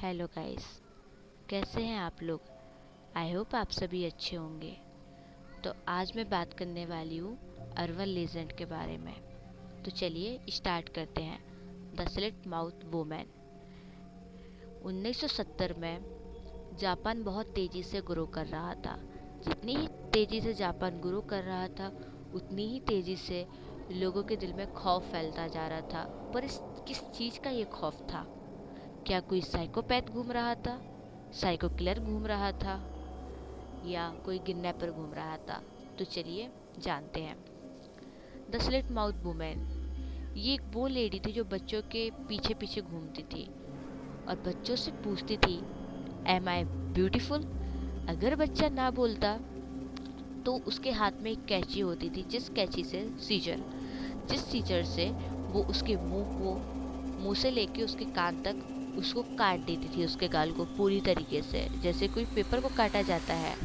Hello guys, कैसे हैं आप लोग। आई होप आप सभी अच्छे होंगे। तो आज मैं बात करने वाली हूँ अरवल लेजेंड के बारे में। तो चलिए स्टार्ट करते हैं। The slit mouth women. 1970 में जापान बहुत तेज़ी से ग्रो कर रहा था। जितनी ही तेज़ी से जापान ग्रो कर रहा था उतनी ही तेज़ी से लोगों के दिल में खौफ फैलता जा रहा था। पर इस किस चीज़ का ये खौफ था? क्या कोई साइकोपैथ घूम रहा था, साइको किलर घूम रहा था, या कोई किडनैपर घूम रहा था? तो चलिए जानते हैं। द स्लिट माउथ वुमेन, ये एक वो लेडी थी जो बच्चों के पीछे पीछे घूमती थी और बच्चों से पूछती थी, एम आई ब्यूटीफुल? अगर बच्चा ना बोलता तो उसके हाथ में एक कैंची होती थी, जिस सीजर से वो उसके मुंह से लेके उसके कान तक उसको काट देती थी, उसके गाल को पूरी तरीके से, जैसे कोई पेपर को काटा जाता है।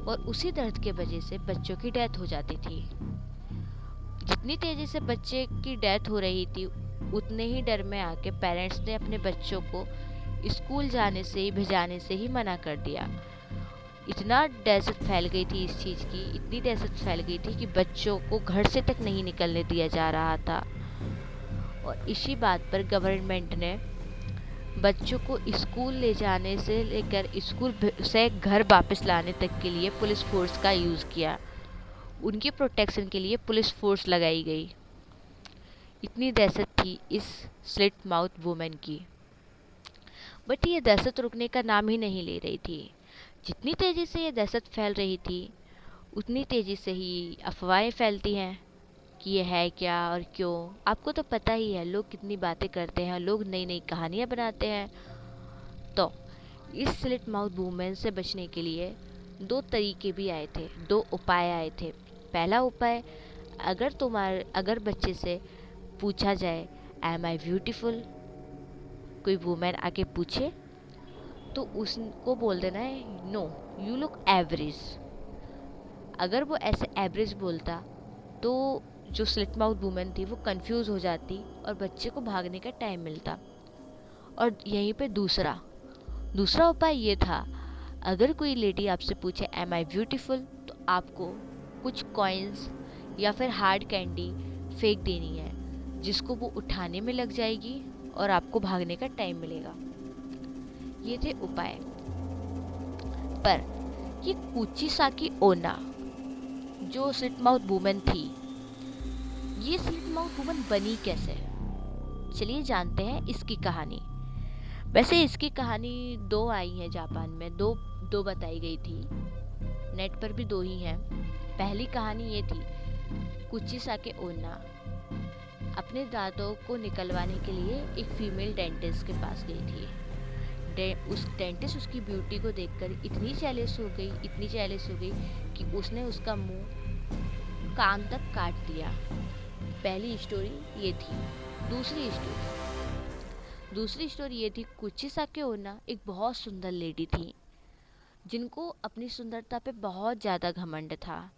और उसी दर्द के वजह से बच्चों की डेथ हो जाती थी। जितनी तेजी से बच्चे की डेथ हो रही थी उतने ही डर में आके पेरेंट्स ने अपने बच्चों को स्कूल जाने से ही भिजाने से ही मना कर दिया। इतना दहशत फैल गई थी इस चीज़ की, इतनी दहशत फैल गई थी कि बच्चों को घर से तक नहीं निकलने दिया जा रहा था। और इसी बात पर गवर्नमेंट ने बच्चों को स्कूल ले जाने से लेकर स्कूल से घर वापस लाने तक के लिए पुलिस फोर्स का यूज़ किया। उनकी प्रोटेक्शन के लिए पुलिस फोर्स लगाई गई। इतनी दहशत थी इस स्लिट माउथ वुमेन की। बट ये दहशत रुकने का नाम ही नहीं ले रही थी। जितनी तेज़ी से ये दहशत फैल रही थी उतनी तेज़ी से ही अफवाहें फैलती हैं कि ये है क्या और क्यों। आपको तो पता ही है लोग कितनी बातें करते हैं, लोग नई नई कहानियाँ बनाते हैं। तो इस स्लिट माउथ वुमेन से बचने के लिए दो तरीके भी आए थे, दो उपाय आए थे। पहला उपाय, अगर बच्चे से पूछा जाए एम आई ब्यूटीफुल, कोई वुमेन आके पूछे तो उसको बोल देना है नो यू लुक एवरेज। अगर वो ऐसे एवरेज बोलता तो जो स्लिट माउथ वुमेन थी वो कंफ्यूज हो जाती और बच्चे को भागने का टाइम मिलता। और यहीं पे दूसरा उपाय ये था, अगर कोई लेडी आपसे पूछे एम आई ब्यूटीफुल तो आपको कुछ कॉइन्स या फिर हार्ड कैंडी फेंक देनी है, जिसको वो उठाने में लग जाएगी और आपको भागने का टाइम मिलेगा। ये थे उपाय। पर ये कुचिसाकी ओना जो स्लिट माउथ वुमेन थी, ये स्लिट माउथ वुमेन बनी कैसे? चलिए जानते हैं इसकी कहानी। वैसे इसकी कहानी दो आई है जापान में, दो बताई गई थी। नेट पर भी दो ही हैं। पहली कहानी ये थी, कुचिसाके ओना अपने दांतों को निकलवाने के लिए एक फीमेल डेंटिस्ट के पास गई थी। उस डेंटिस्ट उसकी ब्यूटी को देखकर इतनी जेलस हो गई कि उसने उसका मुंह कान तक काट दिया। पहली स्टोरी ये थी। दूसरी स्टोरी ये थी, कुचिसाके ओना एक बहुत सुंदर लेडी थी जिनको अपनी सुंदरता पे बहुत ज़्यादा घमंड था।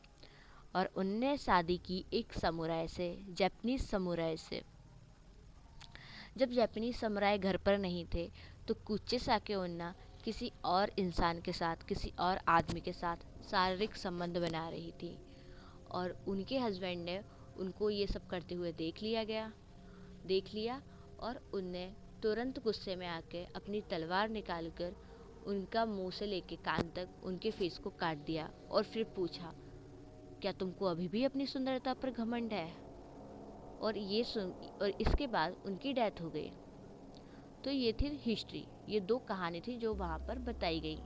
और उनने शादी की एक समुराई से, जापानीज समुराई से। जब जापानीज समुराई घर पर नहीं थे तो कुचिसाके ओना किसी और इंसान के साथ, किसी और आदमी के साथ शारीरिक संबंध बना रही थी। और उनके हस्बैंड ने उनको ये सब करते हुए देख लिया और उनने तुरंत गुस्से में आके अपनी तलवार निकालकर उनका मुंह से लेके कान तक उनके फेस को काट दिया। और फिर पूछा, क्या तुमको अभी भी अपनी सुंदरता पर घमंड है? और इसके बाद उनकी डेथ हो गई। तो ये थी हिस्ट्री, ये दो कहानी थी जो वहाँ पर बताई गई,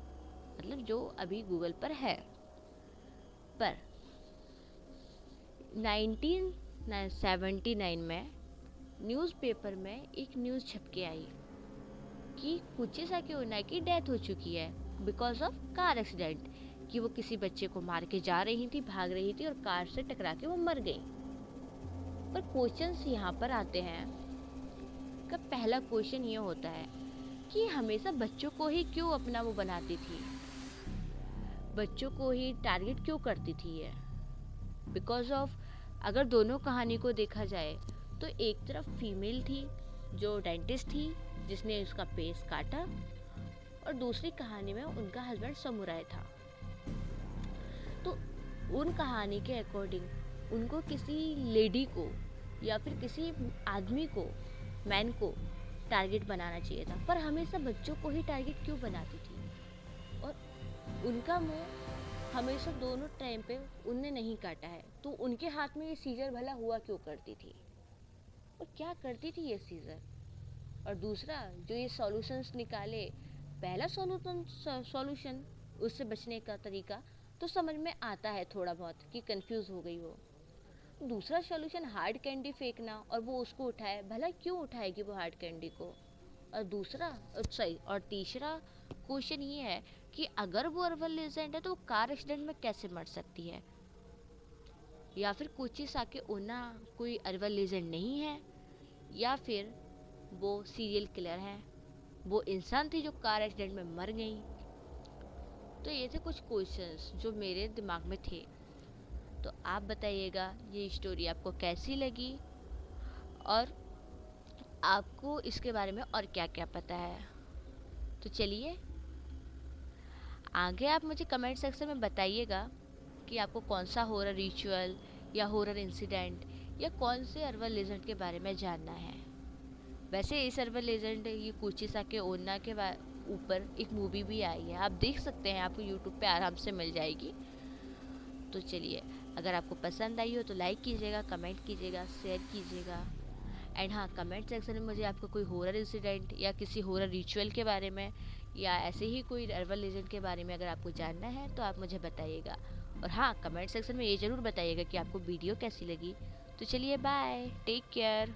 मतलब जो अभी गूगल पर है। पर 1979 में न्यूज़पेपर में एक न्यूज़ छप के आई कि कुचिसाकी ओना की डेथ हो चुकी है बिकॉज ऑफ कार एक्सीडेंट, कि वो किसी बच्चे को मार के जा रही थी, भाग रही थी और कार से टकरा के वो मर गई। पर क्वेश्चंस यहाँ पर आते हैं का पहला क्वेश्चन ये होता है कि हमेशा बच्चों को ही क्यों अपना वो बनाती थी, बच्चों को ही टारगेट क्यों करती थी ये? बिकॉज ऑफ, अगर दोनों कहानी को देखा जाए तो एक तरफ फीमेल थी जो डेंटिस्ट थी, जिसने उसका फेस काटा, और दूसरी कहानी में उनका हस्बैंड समुराई था। तो उन कहानी के अकॉर्डिंग उनको किसी लेडी को या फिर किसी आदमी को, मैन को टारगेट बनाना चाहिए था, पर हमेशा बच्चों को ही टारगेट क्यों बनाती थी? और उनका मुंह हमेशा दोनों टाइम पे उनने नहीं काटा है, तो उनके हाथ में ये सीजर भला हुआ क्यों करती थी, और क्या करती थी ये सीजर? और दूसरा जो ये सॉल्यूशंस निकाले, पहला सॉल्यूशन उससे बचने का तरीका तो समझ में आता है थोड़ा बहुत कि कंफ्यूज हो गई हो। दूसरा सॉल्यूशन हार्ड कैंडी फेंकना, और वो उसको उठाए, भला क्यों उठाएगी वो हार्ड कैंडी को? और दूसरा सही, और तीसरा क्वेश्चन ये है कि अगर वो अर्बन लेजेंड है तो वो कार एक्सीडेंट में कैसे मर सकती है? या फिर कोची साके ओना कोई अर्बन लेजेंड नहीं है, या फिर वो सीरियल किलर है, वो इंसान थी जो कार एक्सीडेंट में मर गई। तो ये थे कुछ क्वेश्चंस जो मेरे दिमाग में थे। तो आप बताइएगा ये स्टोरी आपको कैसी लगी, और आपको इसके बारे में और क्या क्या पता है। तो चलिए आगे आप मुझे कमेंट सेक्शन में बताइएगा कि आपको कौन सा हॉरर रिचुअल या हॉरर इंसिडेंट या कौन से अर्बन लेजेंड के बारे में जानना है। वैसे इस अर्बन लेजेंड ये कुचिसाके ओन्ना के ऊपर एक मूवी भी आई है, आप देख सकते हैं, आपको यूट्यूब पे आराम से मिल जाएगी। तो चलिए, अगर आपको पसंद आई हो तो लाइक कीजिएगा, कमेंट कीजिएगा, शेयर कीजिएगा। एंड हाँ, कमेंट सेक्शन में मुझे आपको कोई हॉरर इंसिडेंट या किसी हॉरर रिचुअल के बारे में या ऐसे ही कोई अर्बन लेजेंड के बारे में अगर आपको जानना है तो आप मुझे बताइएगा। और हाँ, कमेंट सेक्शन में ये ज़रूर बताइएगा कि आपको वीडियो कैसी लगी। तो चलिए बाय, टेक केयर।